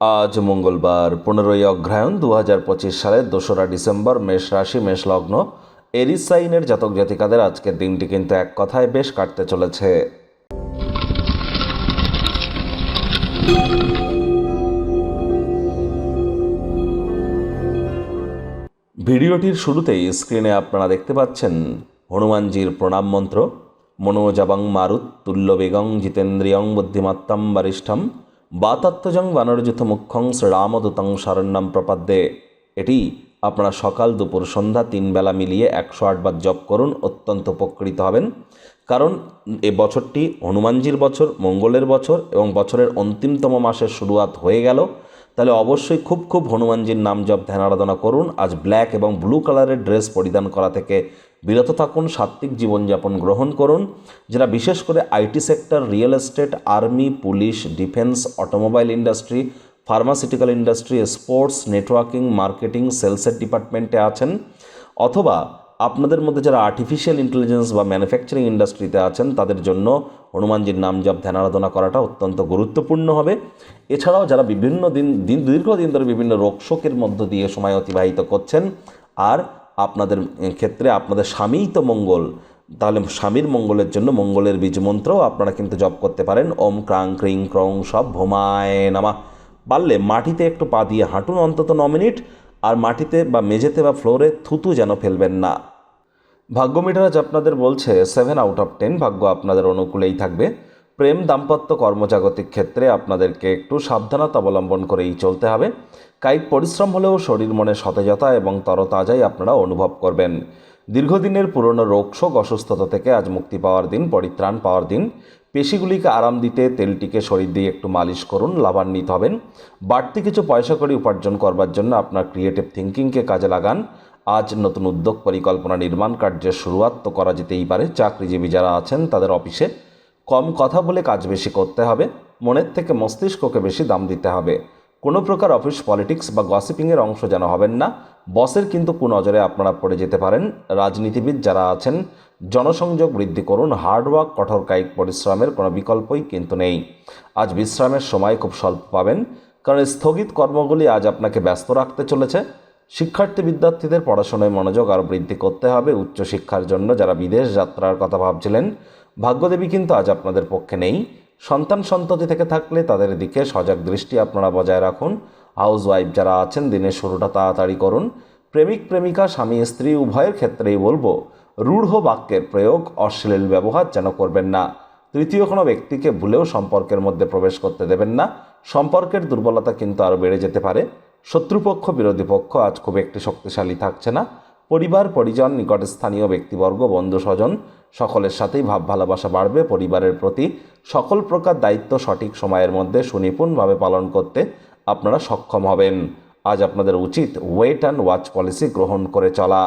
আজ মঙ্গলবার 15ই অগ্রহায়ণ 2025 সালের 2রা ডিসেম্বর, মেষ রাশি, মেষ লগ্ন, এরিস সাইনের জাতক জাতিকাদের আজকের দিনটি কিন্তু এক কথায় বেশ কাটতে চলেছে। ভিডিওটির শুরুতেই স্ক্রিনে আপনারা দেখতে পাচ্ছেন হনুমানজির প্রণাম মন্ত্র। মনোজাবং মারুত তুল্য বেগং জিতেন্দ্রিয়ং বুদ্ধিমত্তম বরিষ্ঠম বাতাত্মজং বানরযুথ মুখ্যং শ্রীরামদূতং শরণ্যম প্রপদ্যে। এটি আপনারা সকাল, দুপুর, সন্ধ্যা 3 বেলা মিলিয়ে 108 বার জপ করুন, অত্যন্ত উপকৃত হবেন। কারণ এ বছরটি হনুমানজির বছর, মঙ্গলের বছর এবং বছরের অন্তিমতম মাসের শুরুয়াত হয়ে গেল। তাহলে অবশ্যই খুব হনুমানজির নাম জপ ধ্যান আরাধনা করুন। আজ ব্ল্যাক এবং ব্লু কালারের ড্রেস পরিধান করা থেকে বিরত থাকুন, সাত্ত্বিক জীবনযাপন গ্রহণ করুন। যারা বিশেষ করে IT sector, real estate, army, police, defence, automobile industry, pharmaceutical industry, sports, networking, marketing, সেলসের ডিপার্টমেন্টে আছেন, অথবা আপনাদের মধ্যে যারা আর্টিফিশিয়াল ইন্টেলিজেন্স বা ম্যানুফ্যাকচারিং ইন্ডাস্ট্রিতে আছেন, তাদের জন্য হনুমানজির নাম জপ ধ্যান আরাধনা করাটা অত্যন্ত গুরুত্বপূর্ণ হবে। এছাড়াও যারা বিভিন্ন দীর্ঘদিন ধরে বিভিন্ন রোগশোকের মধ্য দিয়ে সময় অতিবাহিত করছেন, আর আপনাদের ক্ষেত্রে আপনাদের স্বামীই তো মঙ্গল, তাহলে স্বামীর মঙ্গলের জন্য মঙ্গলের বীজ মন্ত্রও আপনারা কিন্তু জপ করতে পারেন। ওম ক্রাং ক্রিং ক্রং সব ভোমায় নামা। পারলে মাটিতে একটু পা দিয়ে হাঁটুন অন্তত 9 মিনিট, আর মাটিতে বা মেঝেতে বা ফ্লোরে থুতু যেন ফেলবেন না। ভাগ্য মিটার আজ আপনাদের বলছে 7 আউট অফ 10, ভাগ্য আপনাদের অনুকূলেই থাকবে। প্রেম, দাম্পত্য, কর্মজাগতিক ক্ষেত্রে আপনাদেরকে একটু সাবধানতা অবলম্বন করেই চলতে হবে। কায়িক পরিশ্রম হলেও শরীর মনে সতেজতা এবং তরতাজাই আপনারা অনুভব করবেন। দীর্ঘদিনের পুরনো রোগশোক, অসুস্থতা থেকে আজ মুক্তি পাওয়ার দিন, পরিত্রাণ পাওয়ার দিন। পেশিগুলিকে আরাম দিতে তেলটিকে শরীর দিয়ে একটু মালিশ করুন, লাভান্বিত হবেন। বাড়তি কিছু পয়সা করে উপার্জন করবার জন্য আপনার ক্রিয়েটিভ থিঙ্কিংকে কাজে লাগান। আজ নতুন উদ্যোগ, পরিকল্পনা, নির্মাণ কার্যের শুরুয়াত তো করা যেতেই পারে। চাকরিজীবী যারা আছেন তাদের অফিসে কম কথা বলে কাজ বেশি করতে হবে, মনের থেকে মস্তিষ্ককে বেশি দাম দিতে হবে। কোনো প্রকার অফিস পলিটিক্স বা গসিপিংয়ের অংশ যেন হবেন না, বসের কিন্তু কুনজরে আপনারা পড়ে যেতে পারেন। রাজনীতিবিদ যারা আছেন জনসংযোগ বৃদ্ধি করুন। হার্ডওয়ার্ক, কঠোর কায়িক পরিশ্রমের কোনো বিকল্পই কিন্তু নেই। আজ বিশ্রামের সময় খুব স্বল্প পাবেন, কারণ স্থগিত কর্মগুলি আজ আপনাকে ব্যস্ত রাখতে চলেছে। শিক্ষার্থী বিদ্যার্থীদের পড়াশোনায় মনোযোগ আরও বৃদ্ধি করতে হবে। উচ্চশিক্ষার জন্য যারা বিদেশ যাত্রার কথা ভাবছিলেন, ভাগ্যদেবী কিন্তু আজ আপনাদের পক্ষে নেই। সন্তান সন্ততি থেকে থাকলে তাদের দিকে সজাগ দৃষ্টি আপনারা বজায় রাখুন। হাউস ওয়াইফ যারা আছেন দিনের শুরুটা তাড়াতাড়ি করুন। প্রেমিক প্রেমিকা, স্বামী স্ত্রী উভয়ের ক্ষেত্রেই বলবো রূঢ় বাক্যের প্রয়োগ, অশ্লীল ব্যবহার যেন করবেন না। তৃতীয় কোনো ব্যক্তিকে ভুলেও সম্পর্কের মধ্যে প্রবেশ করতে দেবেন না। সম্পর্কের দুর্বলতা কিন্তু আরও বেড়ে যেতে পারে। শত্রুপক্ষ, বিরোধী পক্ষ আজ খুব একটি শক্তিশালী থাকছে না। পরিবার, পরিজন, নিকটস্থানীয় ব্যক্তিবর্গ, বন্ধু স্বজন সকলের সাথেই ভাব ভালোবাসা বাড়বে। পরিবারের প্রতি সকল প্রকার দায়িত্ব সঠিক সময়ের মধ্যে সুনিপুণভাবে পালন করতে আপনারা সক্ষম হবেন। আজ আপনাদের উচিত ওয়েট অ্যান্ড ওয়াচ পলিসি গ্রহণ করে চলা।